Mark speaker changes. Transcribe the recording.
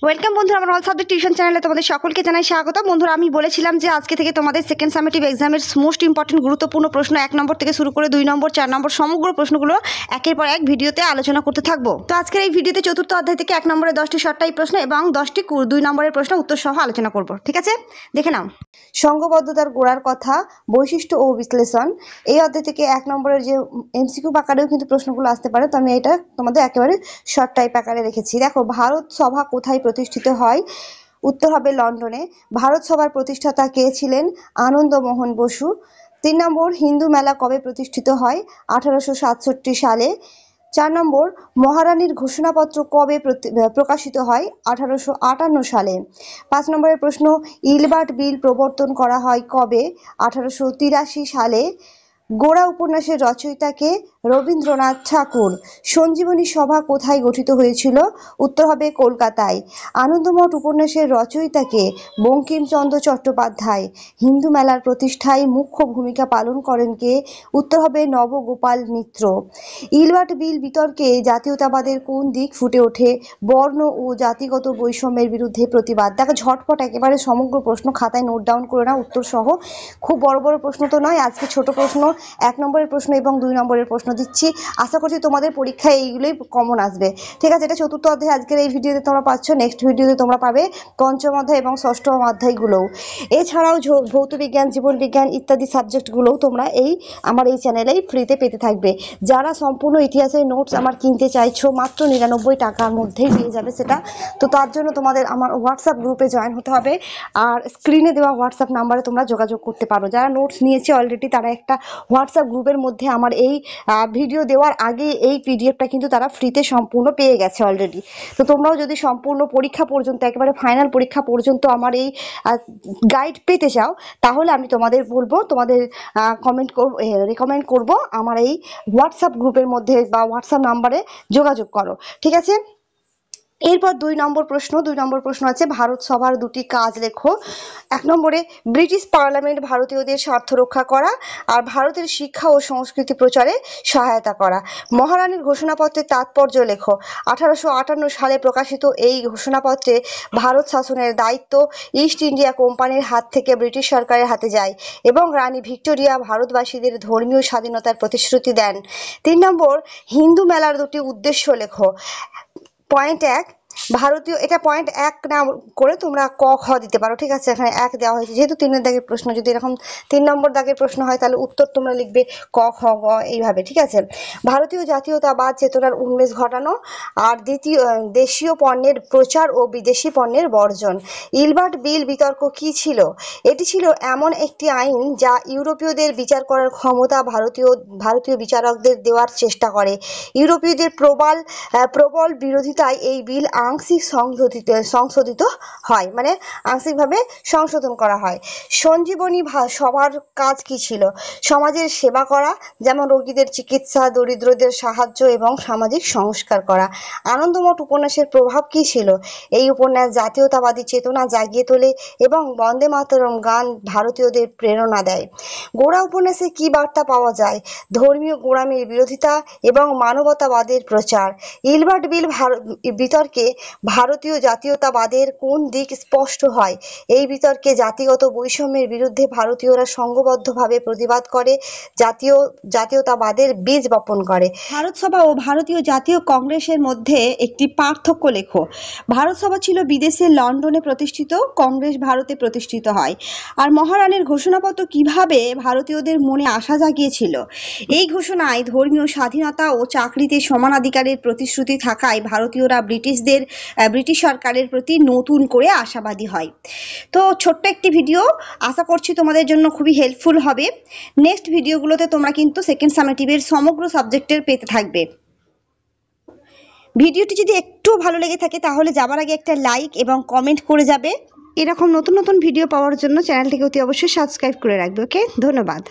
Speaker 1: Welcome বন্ধুরা, আমার all subject tuition চ্যানেলে তোমাদের সকলকে জানাই স্বাগত। বন্ধুরা, আমি বলেছিলাম যে আজকে থেকে তোমাদের সেকেন্ড সামেটিভ এক্সামের মোস্ট ইম্পর্টেন্ট গুরুত্বপূর্ণ প্রশ্ন 1 নম্বর থেকে শুরু করে 2 নম্বর 4 নম্বর সমগ্র প্রশ্নগুলো একের পর এক ভিডিওতে আলোচনা করতে থাকবো। তো আজকের এই ভিডিওতে চতুর্থ অধ্যায় থেকে 1 নম্বরে 10টি শর্ট টাইপ প্রশ্ন এবং 10টি 2 নম্বরের প্রশ্ন উত্তর সহ আলোচনা করব। ঠিক আছে, দেখে নাও। সংঘবদ্ধতার গোড়ার কথা, বৈশিষ্ট্য ও বিশ্লেষণ। এই অধ্যায় থেকে 1 নম্বরের যে এমসিকিউ আকারেও কিন্তু প্রশ্নগুলো আসতে পারে, তো আমি এটা তোমাদের একেবারে শর্ট টাইপ আকারে রেখেছি। দেখো, ভারত সভা কোথায় প্রতিষ্ঠিত হয়? উত্তর হবে লন্ডনে। ভারত সভার প্রতিষ্ঠাতা কে ছিলেন? আনন্দমোহন বসু। 3 নম্বর, হিন্দু মেলা কবে প্রতিষ্ঠিত হয়? 1867 সালে। 4 নম্বর, মহারানীর ঘোষণাপত্র কবে প্রকাশিত হয়? 1858 সালে। 5 নম্বরের প্রশ্ন, ইলবার্ট বিল প্রবর্তন করা হয় কবে? 1883 সালে। গোড়া উপন্যাসের রচয়িতা কে? রবীন্দ্রনাথ ঠাকুর। সঞ্জীবনী সভা কোথায় গঠিত হয়েছিল? উত্তর হবে কলকাতায়। আনন্দমঠ উপন্যাসের রচয়িতা কে? বঙ্কিমচন্দ্র চট্টোপাধ্যায়। হিন্দু মেলার প্রতিষ্ঠায় মুখ্য ভূমিকা পালন করেন কে? উত্তর হবে নবগোপাল মিত্র। ইলবার্ট বিল বিতর্কে জাতীয়তাবাদের কোন দিক ফুটে ওঠে? বর্ণ ও জাতিগত বৈষম্যের বিরুদ্ধে প্রতিবাদ। দেখো, ঝটপট একেবারে সমগ্র প্রশ্ন খাতায় নোট ডাউন করে নাও উত্তর সহ। খুব বড় বড় প্রশ্ন তো নয়, আজকে ছোট প্রশ্ন 1 নম্বরের প্রশ্ন এবং 2 নম্বরের প্রশ্ন দিচ্ছি। আশা করছি তোমাদের পরীক্ষায় এইগুলোই কমন আসবে। ঠিক আছে, এটা চতুর্থ অধ্যায় আজকের এই ভিডিওতে তোমরা পাচ্ছ। নেক্সট ভিডিওতে তোমরা পাবে পঞ্চম অধ্যায় এবং ষষ্ঠম অধ্যায়গুলোও। এছাড়াও ভৌত বিজ্ঞান, জীবন বিজ্ঞান ইত্যাদি সাবজেক্টগুলোও তোমরা আমার এই চ্যানেলেই ফ্রিতে পেতে থাকবে। যারা সম্পূর্ণ ইতিহাসের নোটস আমার কিনতে চাইছো, মাত্র 99 টাকার মধ্যেই পেয়ে যাবে সেটা। তো তার জন্য তোমাদের আমার হোয়াটসঅ্যাপ গ্রুপে জয়েন হতে হবে, আর স্ক্রিনে দেওয়া হোয়াটসঅ্যাপ নাম্বারে তোমরা যোগাযোগ করতে পারো। যারা নোটস নিয়েছে অলরেডি তারা একটা হোয়াটসঅ্যাপ গ্রুপের মধ্যে আমার এই ভিডিও দেওয়ার আগে এই পিডিএফটা কিন্তু তারা ফ্রিতে সম্পূর্ণ পেয়ে গেছে অলরেডি। তো তোমরাও যদি সম্পূর্ণ পরীক্ষা পর্যন্ত, একেবারে ফাইনাল পরীক্ষা পর্যন্ত আমার এই গাইড পেতে চাও, তাহলে আমি তোমাদের বলবো, তোমাদের রেকমেন্ড করব আমার এই হোয়াটসঅ্যাপ গ্রুপের মধ্যে বা হোয়াটসঅ্যাপ নাম্বারে যোগাযোগ করো। ঠিক আছে, এরপর 2 নম্বর প্রশ্ন আছে, ভারত সভার 2টি কাজ লেখো। 1 নম্বরে, ব্রিটিশ পার্লামেন্ট ভারতীয়দের স্বার্থ রক্ষা করা আর ভারতের শিক্ষা ও সংস্কৃতি প্রচারে সহায়তা করা। মহারানীর ঘোষণাপত্রের তাৎপর্য লেখো। 1858 সালে প্রকাশিত এই ঘোষণাপত্রে ভারত শাসনের দায়িত্ব ইস্ট ইন্ডিয়া কোম্পানির হাত থেকে ব্রিটিশ সরকারের হাতে যায় এবং রানী ভিক্টোরিয়া ভারতবাসীদের ধর্মীয় স্বাধীনতার প্রতিশ্রুতি দেন। 3 নম্বর, হিন্দু মেলার 2টি উদ্দেশ্য লেখো। পয়েন্ট 1, ভারতীয়, এটা পয়েন্ট 1 না করে তোমরা ক খ দিতে পারো। ঠিক আছে, এখানে 1 দেওয়া হয়েছে যেহেতু 3 দাগের প্রশ্ন। যদি এরকম 3 নম্বর দাগের প্রশ্ন হয় তাহলে উত্তর তোমরা লিখবে ক খ গ এইভাবে। ঠিক আছে, ভারতীয় জাতীয়তাবাদ চেতনার উন্মেষ ঘটানো আর দেশীয় পণ্যের প্রচার ও বিদেশি পণ্যের বর্জন। ইলবার্ট বিল বিতর্ক কি ছিল? এটি ছিল এমন একটি আইন যা ইউরোপীয়দের বিচার করার ক্ষমতা ভারতীয় বিচারকদের দেওয়ার চেষ্টা করে। ইউরোপীয়দের প্রবল বিরোধিতায় এই বিল আংশিক সংশোধিত হয়, মানে আংশিকভাবে সংশোধন করা হয়। সঞ্জীবনী সভার কাজ কি ছিল? সমাজের সেবা করা, যেমন রোগীদের চিকিৎসা, দরিদ্রদের সাহায্য এবং সামাজিক সংস্কার করা। আনন্দমঠ উপন্যাসের প্রভাব কি ছিল? এই উপন্যাস জাতীয়তাবাদী চেতনা জাগিয়ে তোলে এবং বন্দে মাতরম গান ভারতীয়দের প্রেরণা দেয়। গোড়া উপন্যাসে কি বার্তা পাওয়া যায়? ধর্মীয় গোঁড়ামির বিরোধিতা এবং মানবতাবাদের প্রচার। ইলবার্ট বিল বিতর্কে ভারতীয় জাতীয়তাবাদের কোন দিক স্পষ্ট হয়? এই বিতর্কে জাতিগত বৈষম্যের বিরুদ্ধে ভারতীয়রা সংঘবদ্ধভাবে প্রতিবাদ করে জাতীয়তাবাদের বীজ বপন করে। ভারত সভা ও ভারতীয় জাতীয় কংগ্রেসের মধ্যে একটি পার্থক্য লেখো। ভারত সভা ছিল বিদেশে লন্ডনে প্রতিষ্ঠিত, কংগ্রেস ভারতে প্রতিষ্ঠিত হয়। আর মহারানীর ঘোষণাপত্র কিভাবে ভারতীয়দের মনে আশা জাগিয়েছিল? এই ঘোষণায় ধর্মীয় স্বাধীনতা ও চাকরিতে সমানাধিকারের প্রতিশ্রুতি থাকায় ভারতীয়রা ব্রিটিশ সরকারের প্রতি নতুন করে আশাবাদী হয়। তো ছোট্ট একটি ভিডিও, আশা করছি তোমাদের জন্য খুবই হেল্পফুল হবে। নেক্সট ভিডিওগুলোতে তোমরা কিন্তু সেকেন্ড সামেটিভের সমগ্র সাবজেক্টের পেতে থাকবে। ভিডিওটি যদি একটু ভালো লেগে থাকে তাহলে যাবার আগে একটা লাইক এবং কমেন্ট করে যাবে। এরকম নতুন নতুন ভিডিও পাওয়ার জন্য চ্যানেলটিকে অতি অবশ্যই সাবস্ক্রাইব করে রাখবে। ওকে, ধন্যবাদ।